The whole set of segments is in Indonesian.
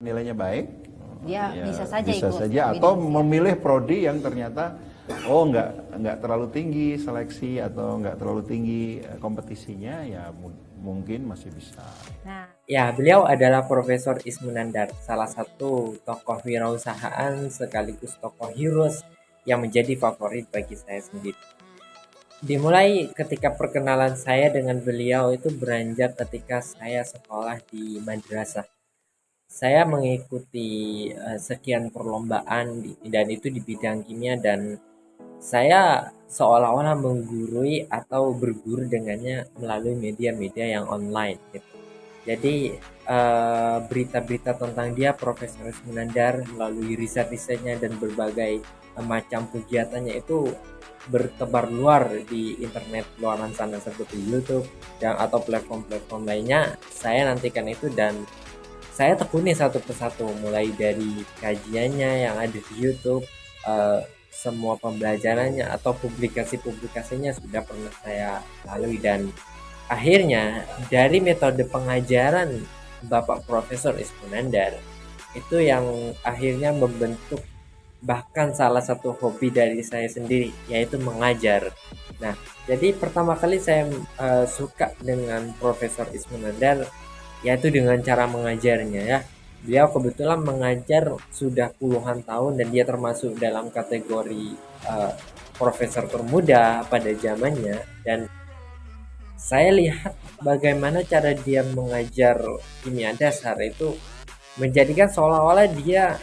nilainya baik, Dia ya bisa saja bisa ikut saja, atau bidang sih. memilih prodi yang ternyata nggak terlalu tinggi seleksi atau nggak terlalu tinggi kompetisinya, ya mungkin masih bisa. Nah, Ya, beliau adalah Profesor Ismunandar, salah satu tokoh wirausahaan sekaligus tokoh heroes yang menjadi favorit bagi saya sendiri. Dimulai ketika perkenalan saya dengan beliau itu beranjak ketika saya sekolah di madrasah. Saya mengikuti sekian perlombaan dan itu di bidang kimia, dan saya seolah-olah menggurui atau berguru dengannya melalui media-media yang online gitu. Jadi berita-berita tentang dia Profesor Munandar melalui riset-risetnya dan berbagai macam kegiatannya itu bertebar luar di internet luaran sana seperti YouTube dan atau platform-platform lainnya. Saya nantikan itu dan saya tekuni satu persatu, mulai dari kajiannya yang ada di YouTube, semua pembelajarannya atau publikasi-publikasinya sudah pernah saya lalui, dan akhirnya dari metode pengajaran Bapak Profesor Ismunandar itu yang akhirnya membentuk bahkan salah satu hobi dari saya sendiri, yaitu mengajar. Nah, jadi pertama kali saya suka dengan Profesor Ismunandar yaitu dengan cara mengajarnya ya. Beliau kebetulan mengajar sudah puluhan tahun dan dia termasuk dalam kategori profesor termuda pada zamannya, dan saya lihat bagaimana cara dia mengajar kimia dasar itu menjadikan seolah-olah dia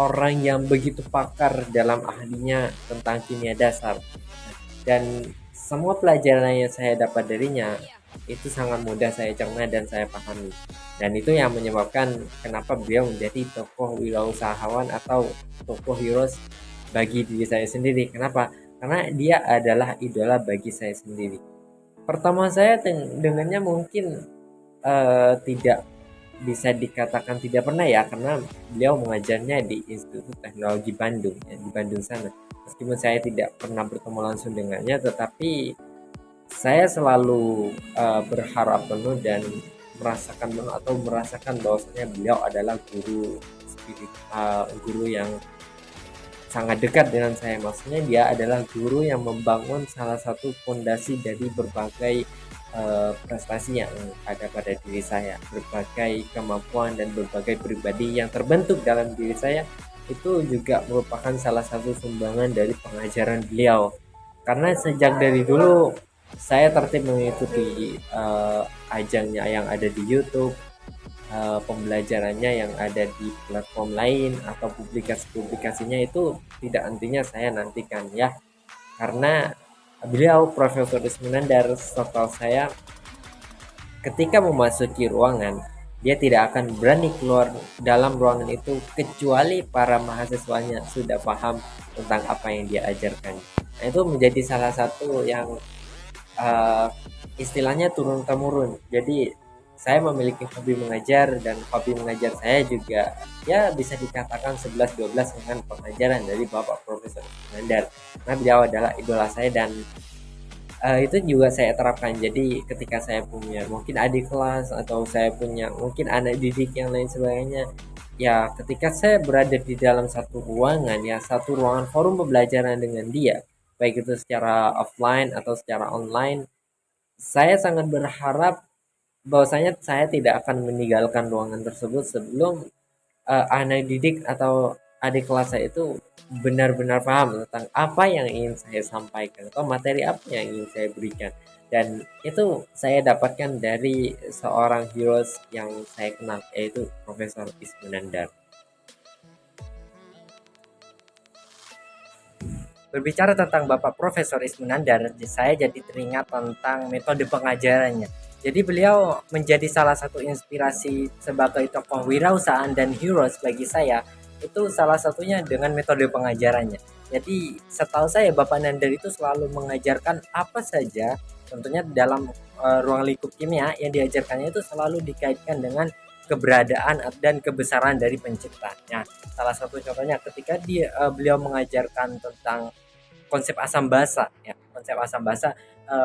orang yang begitu pakar dalam ahlinya tentang kimia dasar, dan semua pelajaran yang saya dapat darinya itu sangat mudah saya cerna dan saya pahami, dan itu yang menyebabkan kenapa beliau menjadi tokoh wirausahawan atau tokoh heroes bagi diri saya sendiri. Kenapa? Karena dia adalah idola bagi saya sendiri. Pertama saya dengannya mungkin tidak bisa dikatakan tidak pernah ya, karena beliau mengajarnya di Institut Teknologi Bandung ya, di Bandung sana. Meskipun saya tidak pernah bertemu langsung dengannya, tetapi saya selalu berharap penuh dan merasakan penuh atau merasakan bahwasanya beliau adalah guru guru yang sangat dekat dengan saya. Maksudnya dia adalah guru yang membangun salah satu fondasi dari berbagai prestasi yang ada pada diri saya, berbagai kemampuan dan berbagai pribadi yang terbentuk dalam diri saya itu juga merupakan salah satu sumbangan dari pengajaran beliau. Karena sejak dari dulu saya tertib mengikuti ajangnya yang ada di YouTube, pembelajarannya yang ada di platform lain atau publikasi-publikasinya itu tidak hentinya saya nantikan ya, karena beliau Profesor Ismunandar setahu saya ketika memasuki ruangan dia tidak akan berani keluar dalam ruangan itu kecuali para mahasiswanya sudah paham tentang apa yang dia ajarkan. Nah, itu menjadi salah satu yang istilahnya turun temurun. Jadi saya memiliki hobi mengajar, dan hobi mengajar saya juga ya bisa dikatakan 11-12 dengan pengajaran dari Bapak Profesor Ismunandar. Nah, beliau adalah idola saya dan itu juga saya terapkan. Jadi ketika saya punya mungkin adik kelas atau saya punya mungkin anak didik yang lain sebagainya, ya ketika saya berada di dalam satu ruangan ya, satu ruangan forum pembelajaran dengan dia, baik itu secara offline atau secara online, saya sangat berharap bahwasanya saya tidak akan meninggalkan ruangan tersebut sebelum anak didik atau adik kelas saya itu benar-benar paham tentang apa yang ingin saya sampaikan atau materi apa yang ingin saya berikan, dan itu saya dapatkan dari seorang heroes yang saya kenal, yaitu Profesor Ismunandar. Berbicara tentang Bapak Profesor Ismunandar, saya jadi teringat tentang metode pengajarannya. Jadi beliau menjadi salah satu inspirasi sebagai tokoh wirausahaan dan heroes bagi saya. Itu salah satunya dengan metode pengajarannya. Jadi setahu saya Bapak Nandar itu selalu mengajarkan apa saja, tentunya dalam ruang lingkup kimia yang diajarkannya itu selalu dikaitkan dengan keberadaan dan kebesaran dari pencipta. Nah, salah satu contohnya ketika beliau mengajarkan tentang konsep asam basa ya, konsep asam basa,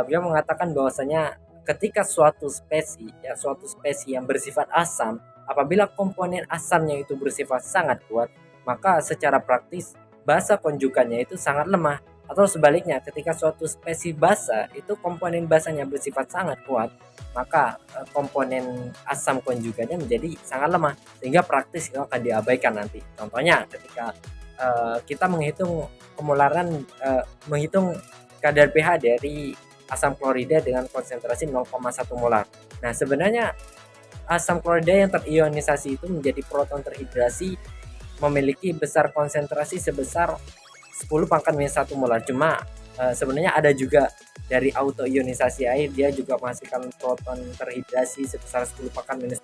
beliau mengatakan bahwasanya ketika suatu spesies yang bersifat asam Apabila komponen asamnya itu bersifat sangat kuat, maka secara praktis basa konjugannya itu sangat lemah. Atau sebaliknya, ketika suatu spesies basa itu komponen basanya bersifat sangat kuat, maka komponen asam konjugannya menjadi sangat lemah, sehingga praktis itu akan diabaikan nanti. Contohnya ketika kita menghitung kadar pH dari asam klorida dengan konsentrasi 0,1 molar. Nah, sebenarnya asam klorida yang terionisasi itu menjadi proton terhidrasi memiliki besar konsentrasi sebesar 10⁻⁻1 molar. Cuma sebenarnya ada juga dari autoionisasi air, dia juga menghasilkan proton terhidrasi sebesar 10⁻⁻7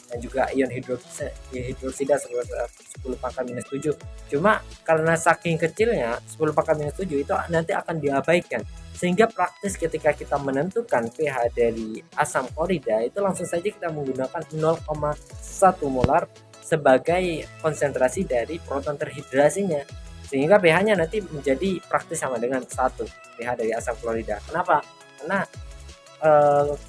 dan juga ion hidroksida sebesar 10⁻⁻7. Cuma karena saking kecilnya 10⁻⁻7 itu nanti akan diabaikan, sehingga praktis ketika kita menentukan pH dari asam klorida itu langsung saja kita menggunakan 0,1 molar sebagai konsentrasi dari proton terhidrasinya, sehingga pH-nya nanti menjadi praktis sama dengan 1 pH dari asam klorida. Kenapa? Karena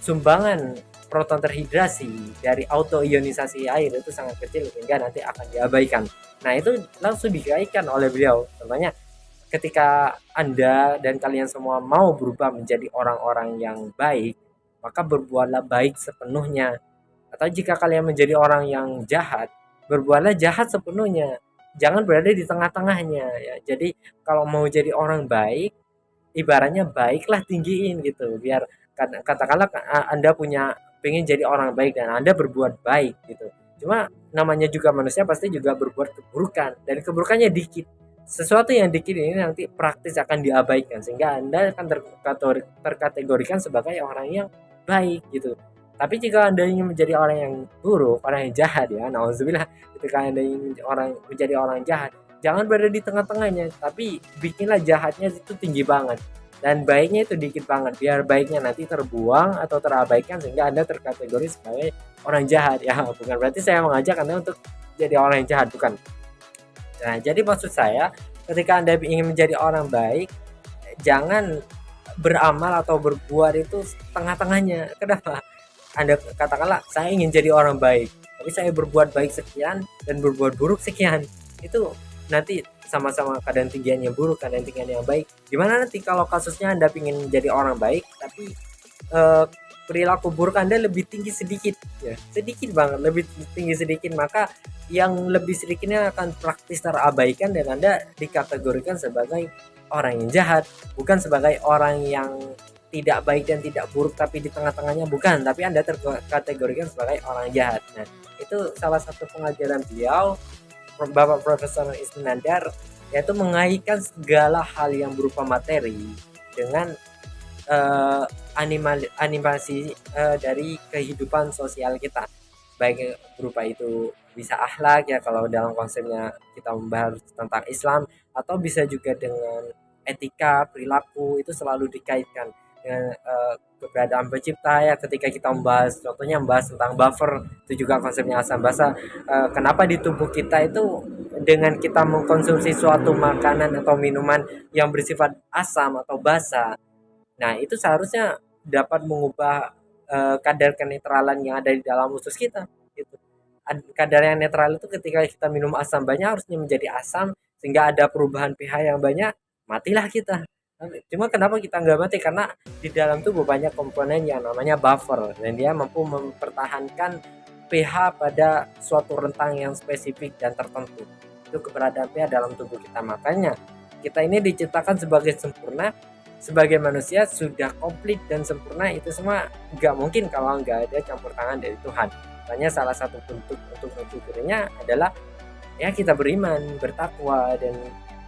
sumbangan proton terhidrasi dari autoionisasi air itu sangat kecil sehingga nanti akan diabaikan. Nah, itu langsung dikaitkan oleh beliau. Contohnya ketika Anda dan kalian semua mau berubah menjadi orang-orang yang baik, maka berbuatlah baik sepenuhnya. Atau jika kalian menjadi orang yang jahat, berbuatlah jahat sepenuhnya. Jangan berada di tengah-tengahnya ya. Jadi kalau mau jadi orang baik, ibaratnya baiklah tinggiin gitu. Biar katakanlah Anda pengen jadi orang baik dan Anda berbuat baik gitu. Cuma namanya juga manusia pasti juga berbuat keburukan, dan keburukannya dikit. Sesuatu yang dikit ini nanti praktis akan diabaikan, sehingga Anda akan terkategorikan sebagai orang yang baik gitu. Tapi jika Anda ingin menjadi orang yang buruk, orang yang jahat ya, nauzubillah, ketika Anda ingin menjadi orang jahat, jangan berada di tengah-tengahnya, tapi bikinlah jahatnya itu tinggi banget dan baiknya itu dikit banget, biar baiknya nanti terbuang atau terabaikan sehingga Anda terkategori sebagai orang jahat ya. Bukan berarti saya mengajak Anda untuk jadi orang yang jahat, bukan. Nah, jadi maksud saya ketika Anda ingin menjadi orang baik, jangan beramal atau berbuat itu tengah-tengahnya. Kenapa? Anda katakanlah saya ingin jadi orang baik, tapi saya berbuat baik sekian dan berbuat buruk sekian. Itu nanti sama-sama kadang tinggiannya buruk, kadang tinggiannya baik. Gimana nanti kalau kasusnya Anda ingin menjadi orang baik, tapi perilaku buruk Anda lebih tinggi sedikit, ya sedikit banget, lebih tinggi sedikit, maka yang lebih sedikitnya akan praktis terabaikan dan Anda dikategorikan sebagai orang yang jahat, bukan sebagai orang yang tidak baik dan tidak buruk tapi di tengah-tengahnya, bukan, tapi Anda terkategorikan sebagai orang jahat. Nah, itu salah satu pengajaran beliau, Bapak Profesor Ismunandar, yaitu mengaitkan segala hal yang berupa materi dengan animasi dari kehidupan sosial kita, baik berupa itu bisa akhlak ya kalau dalam konsepnya kita membahas tentang Islam, atau bisa juga dengan etika perilaku, itu selalu dikaitkan dengan keberadaan pencipta ya. Ketika kita membahas tentang buffer, itu juga konsepnya asam basa. Kenapa di tubuh kita itu dengan kita mengkonsumsi suatu makanan atau minuman yang bersifat asam atau basa, nah itu seharusnya dapat mengubah kadar kenetralan yang ada di dalam usus kita gitu. Kadar yang netral itu ketika kita minum asam banyak harusnya menjadi asam, sehingga ada perubahan pH yang banyak, matilah kita. Cuma kenapa kita nggak mati? Karena di dalam tubuh banyak komponen yang namanya buffer, dan dia mampu mempertahankan pH pada suatu rentang yang spesifik dan tertentu. Itu keberadaan pH dalam tubuh kita. Makanya kita ini diciptakan sebagai sempurna, sebagai manusia sudah komplit dan sempurna. Itu semua nggak mungkin kalau nggak ada campur tangan dari Tuhan. Makanya salah satu bentuk untuk mensyukurinya adalah ya kita beriman, bertakwa, dan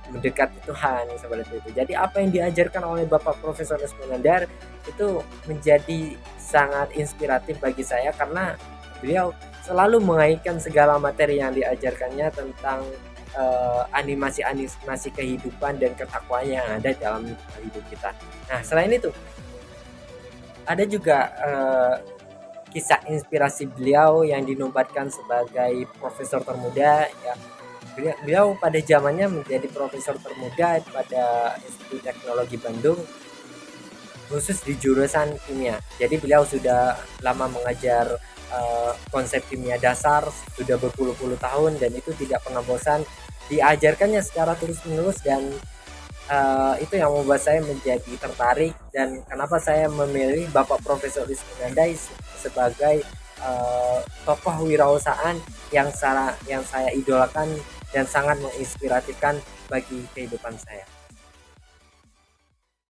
mendekati Tuhan seperti itu. Jadi apa yang diajarkan oleh Bapak Profesor Ismunandar itu menjadi sangat inspiratif bagi saya, karena beliau selalu mengaitkan segala materi yang diajarkannya tentang animasi kehidupan dan ketakwaan yang ada dalam hidup kita. Nah, selain itu ada juga kisah inspirasi beliau yang dinobatkan sebagai profesor termuda ya. Beliau pada zamannya menjadi profesor termuda pada Institut Teknologi Bandung khusus di jurusan kimia. Jadi beliau sudah lama mengajar konsep kimia dasar, sudah berpuluh-puluh tahun, dan itu tidak pernah bosan diajarkannya secara terus-menerus. Dan itu yang membuat saya menjadi tertarik, dan kenapa saya memilih Bapak Profesor Ismunandar sebagai tokoh wirausahaan yang saya idolakan dan sangat menginspiratifkan bagi kehidupan saya.